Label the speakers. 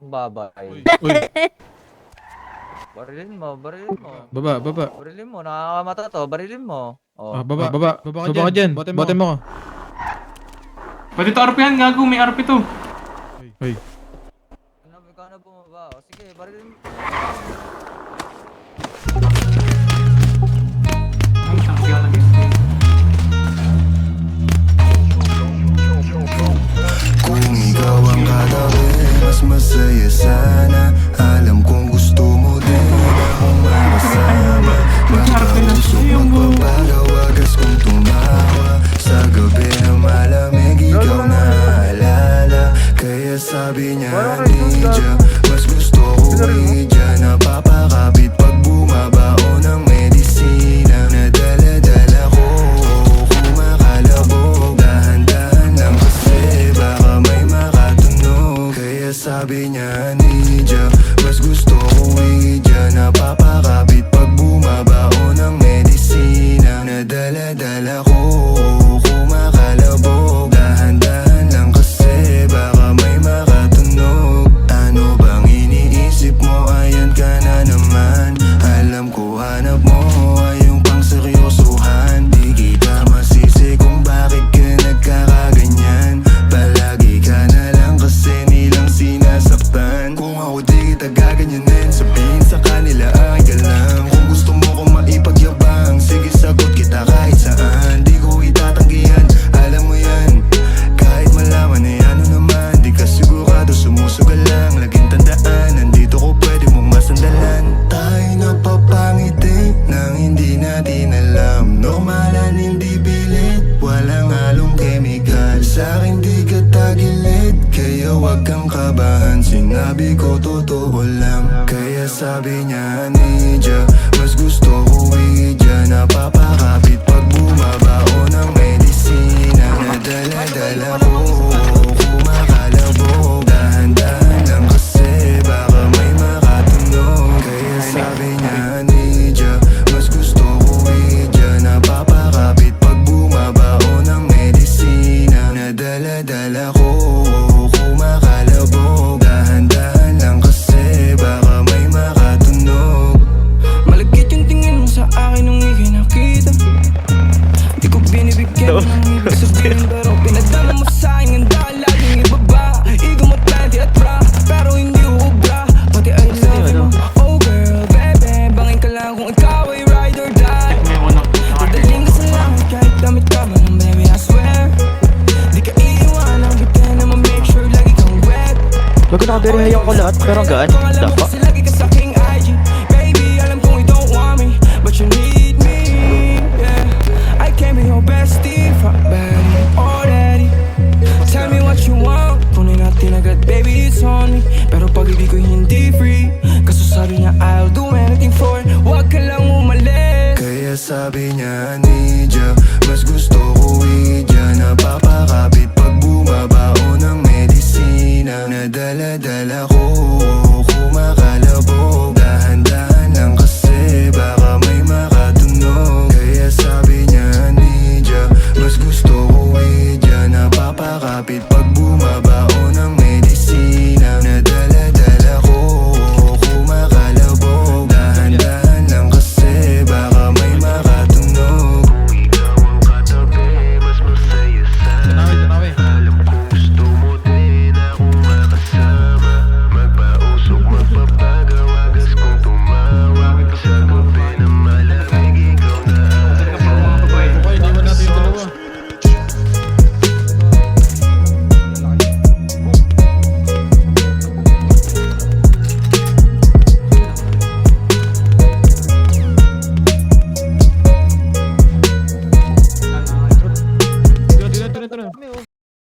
Speaker 1: Babay.
Speaker 2: Uy,
Speaker 1: Barilin mo, barilin mo.
Speaker 2: baba.
Speaker 1: Barilin mo, nakakamata to, barilin mo. Oh.
Speaker 2: Baba ka dyan. Bote mo.
Speaker 3: Pwede to RP yan, gago. May RP to.
Speaker 2: Uy.
Speaker 1: Ikaw na bumaba. O, sige, barilin mo.
Speaker 3: Ay, tangsi ako nag-stay.
Speaker 4: Kung ikaw ang katabi, mas masaya sana. Alam kong gusto mo din akong makasama. Makausok magpapagawagas kung tumawa. Sa gabi na malamig, ikaw naalala. Kaya sabi niya, Nidja, mas gusto ko Nidja. Napapakapit pag bumabao ng medisina. Nadala-dala ko, kumakalabog. Dahan-dahan lang kasi baka may makatunog. Kaya sabi niya, Nidja, mas gusto ko Nidja. Napapakapit pag bumabao ng medisina. Nadala-dala ko, kumakalabog. Dahan-dahan lang kasi baka may makatunog. Ano bang iniisip mo? Ayan ka na naman. Alam ko hanap mo ay yung pang seryosohan. Di kita masisi kung bakit ka nagkakaganyan. Palagi ka na lang kasi nilang sinasaktan. Kung ako di kita gaganyanin, sabihin sa kanila ay ka lang. Kung gusto mo kong maipagyabang, sige sagot kita kahit saan. Di ko itatanggihan, alam mo yan. Kahit malaman ay ano naman, di ka sigurado, sumusugal lang. Laging tandaan, nandito ko pwede mong masandalan. Tayo napapangiti nang hindi natin alam. Normalan, hindi pilit, walang halong chemical. Sa'kin di ka tagilid, kaya wag kang kabahan. Sinabi ko totoo lang, kaya sabi niya, Nidja, mas gusto ko Nidja. Napapakapit pag bumabao ng medisina. Nadala-dala ko, kumakalabog. Dahan-dahan lang kasi baka may makatunog. Kaya sabi niya, Nidja, mas gusto ko Nidja. Napapakapit pag bumabao ng medisina. Nadala-dala ko, kumakalabog. Dahan-dahan lang kasi baka may makatunog.
Speaker 5: Malagkit yung tingin mo sa akin nung ika'y nakita. Di ko binibigyan ng ibig sabihin, pero pinadama mo sa'kin ang dahil laging ibaba. Ikaw mo 20 at bra, pero hindi uubra. Pati I love you, oh girl, baby. Bangin ka lang kung ikaw ay ride or die.
Speaker 3: May unak.
Speaker 5: Dadaling ka sa langit kahit damit ka man, baby, I swear. Di ka iiwanan, kita naman make sure lagi kang wet.
Speaker 6: Bago nakabirihay ako lahat, pero ang gaan. Dapat.
Speaker 5: Kasi lagi ka sa aking IG. Baby, alam kong you don't want me, but you need me, yeah. I can be your bestie, fuck buddy, already. Tell me what you want, kunin natin agad, baby, it's on me. Pero pag-ibig ko'y hindi free, kaso sabi niya I'll do anything for it. Huwag ka lang umalis.
Speaker 4: Kaya sabi niya, Nidja, mas gusto ko Nidja. Napapakapit pag bumabao ng medisina. Nadala-dala ko,